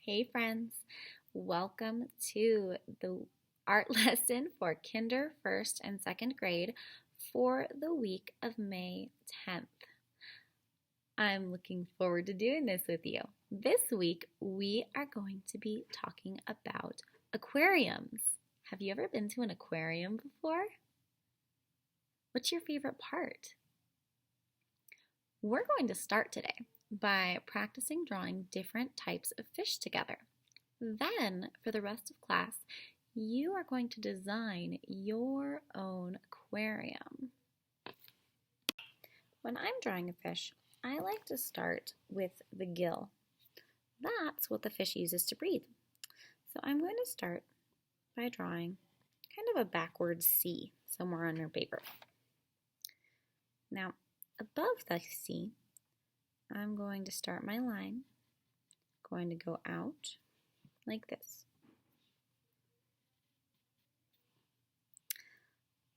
Hey friends, welcome to the art lesson for Kinder 1st and 2nd grade for the week of May 10th. I'm looking forward to doing this with you. This week we are going to be talking about aquariums. Have you ever been to an aquarium before? What's your favorite part? We're going to start today by practicing drawing different types of fish together. Then, for the rest of class, you are going to design your own aquarium. When I'm drawing a fish, I like to start with the gill. That's what the fish uses to breathe. So I'm going to start by drawing kind of a backwards C somewhere on your paper. Now, above the C, I'm going to start my line, going to go out like this.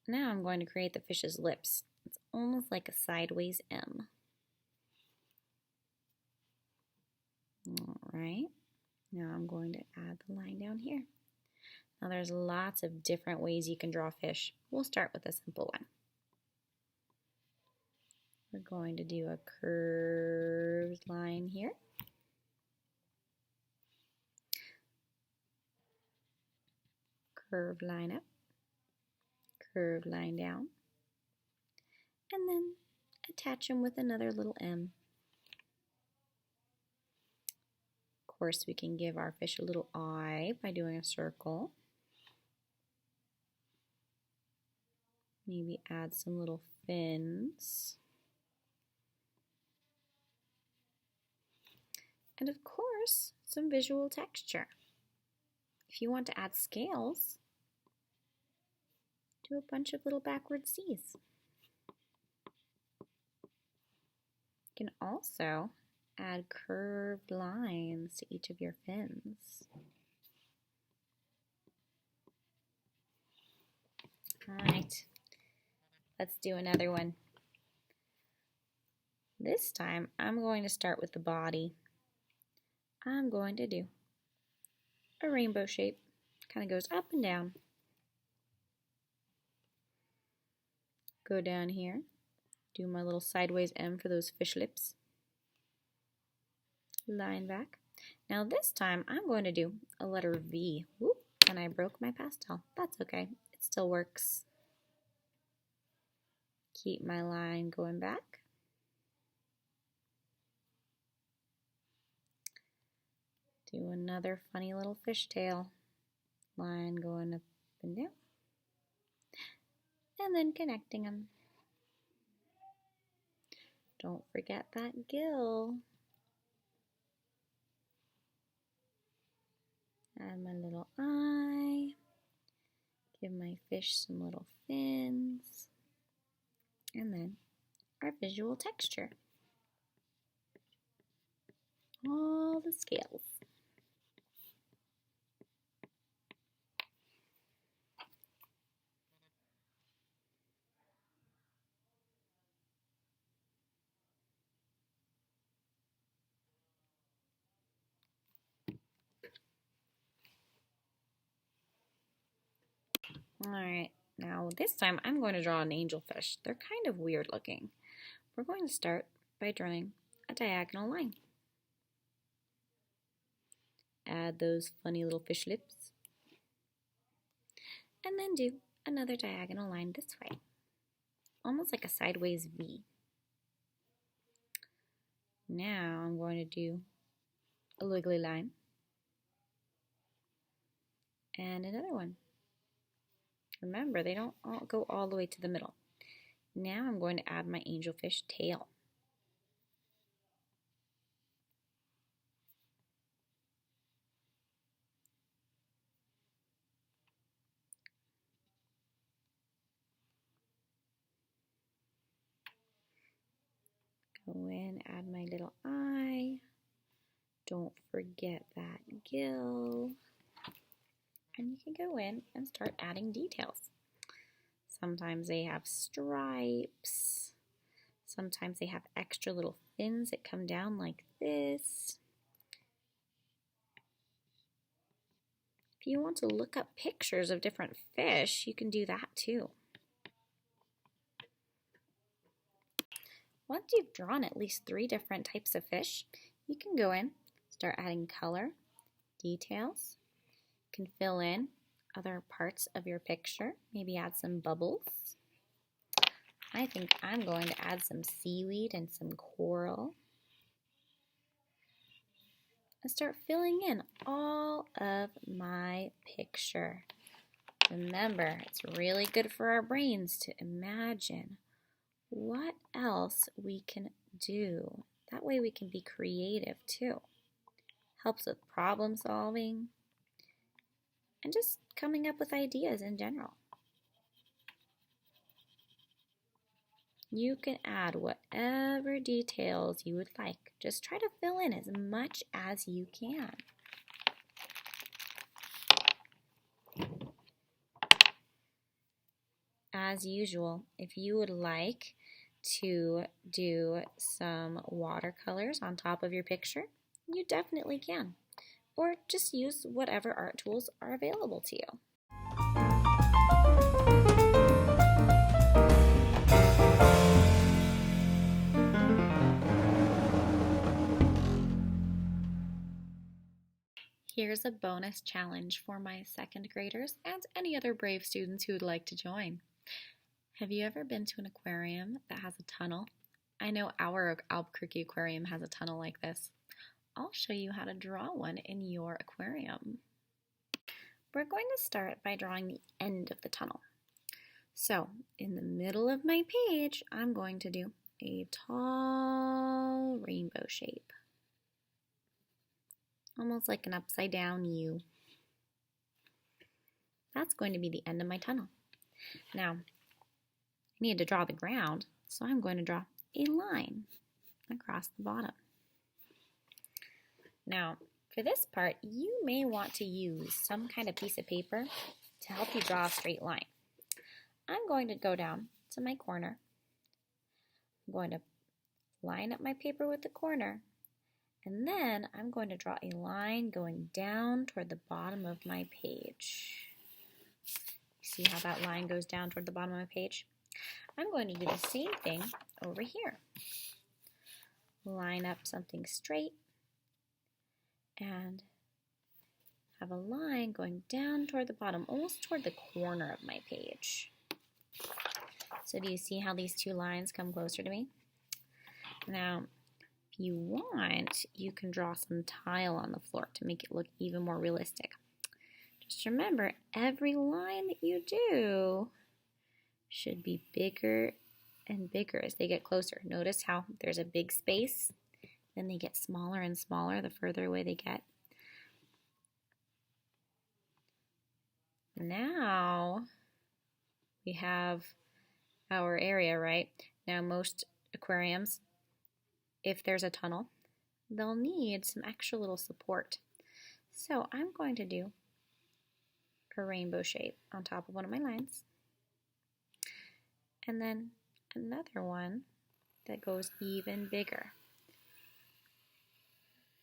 Now I'm going to create the fish's lips. It's almost like a sideways M. Alright, now I'm going to add the line down here. Now there's lots of different ways you can draw fish. We'll start with a simple one. We're going to do a curved line here. Curved line up. Curved line down. And then attach them with another little M. Of course, we can give our fish a little eye by doing a circle. Maybe add some little fins. And of course, some visual texture. If you want to add scales, do a bunch of little backward C's. You can also add curved lines to each of your fins. Alright, let's do another one. This time, I'm going to start with the body. I'm going to do a rainbow shape. Kind of goes up and down. Go down here. Do my little sideways M for those fish lips. Line back. Now this time I'm going to do a letter V. Whoop, and I broke my pastel. That's okay. It still works. Keep my line going back. Do another funny little fishtail. Line going up and down. And then connecting them. Don't forget that gill. Add my little eye. Give my fish some little fins. And then our visual texture. All the scales. Alright, now this time I'm going to draw an angelfish. They're kind of weird looking. We're going to start by drawing a diagonal line. Add those funny little fish lips. And then do another diagonal line this way. Almost like a sideways V. Now I'm going to do a wiggly line. And another one. Remember, they don't all go all the way to the middle. Now I'm going to add my angelfish tail. Go in, add my little eye. Don't forget that gill. And you can go in and start adding details. Sometimes they have stripes. Sometimes they have extra little fins that come down like this. If you want to look up pictures of different fish, you can do that too. Once you've drawn at least 3 different types of fish, you can go in, start adding color, details. You can fill in other parts of your picture, maybe add some bubbles. I think I'm going to add some seaweed and some coral. And start filling in all of my picture. Remember, it's really good for our brains to imagine what else we can do. That way we can be creative too. Helps with problem solving and just coming up with ideas in general. You can add whatever details you would like. Just try to fill in as much as you can. As usual, if you would like to do some watercolors on top of your picture, you definitely can. Or just use whatever art tools are available to you. Here's a bonus challenge for my 2nd graders and any other brave students who would like to join. Have you ever been to an aquarium that has a tunnel? I know our Albuquerque aquarium has a tunnel like this. I'll show you how to draw one in your aquarium. We're going to start by drawing the end of the tunnel. So, in the middle of my page, I'm going to do a tall rainbow shape. Almost like an upside down U. That's going to be the end of my tunnel. Now, I need to draw the ground, so I'm going to draw a line across the bottom. Now, for this part, you may want to use some kind of piece of paper to help you draw a straight line. I'm going to go down to my corner. I'm going to line up my paper with the corner, and then I'm going to draw a line going down toward the bottom of my page. See how that line goes down toward the bottom of my page? I'm going to do the same thing over here. Line up something straight and have a line going down toward the bottom, almost toward the corner of my page. So do you see how these 2 lines come closer to me? Now, if you want, you can draw some tile on the floor to make it look even more realistic. Just remember, every line that you do should be bigger and bigger as they get closer. Notice how there's a big space, then they get smaller and smaller the further away they get. Now we have our area, right? Now most aquariums, if there's a tunnel, they'll need some extra little support. So I'm going to do a rainbow shape on top of one of my lines. And then another one that goes even bigger.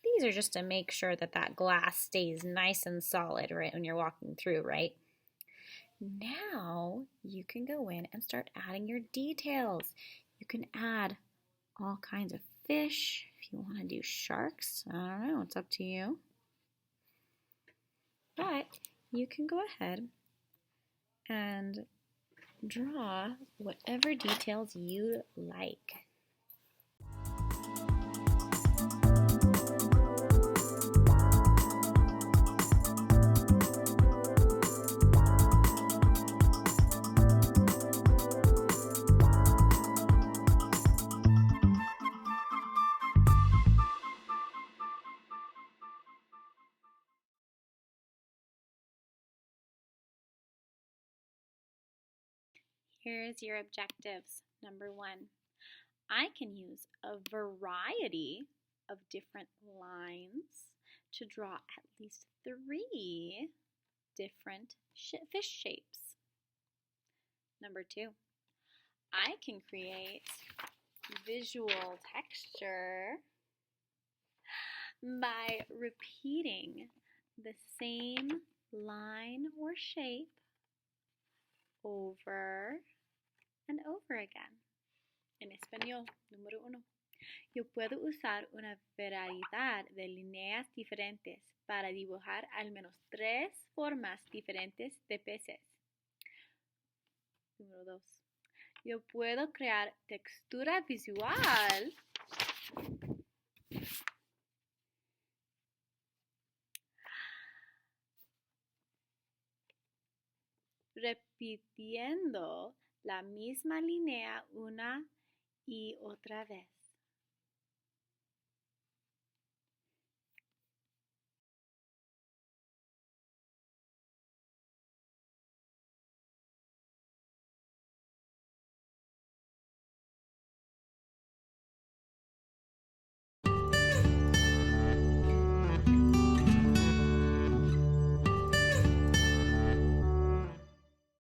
These are just to make sure that that glass stays nice and solid, right, when you're walking through, right? Now you can go in and start adding your details. You can add all kinds of fish. If you want to do sharks, I don't know, it's up to you. But you can go ahead and draw whatever details you like. Here's your objectives. Number 1, I can use a variety of different lines to draw at least 3 different fish shapes. Number 2, I can create visual texture by repeating the same line or shape over and over again. En español, número 1. Yo puedo usar una variedad de líneas diferentes para dibujar al menos 3 formas diferentes de peces. Número 2. Yo puedo crear textura visual repitiendo la misma línea una y otra vez.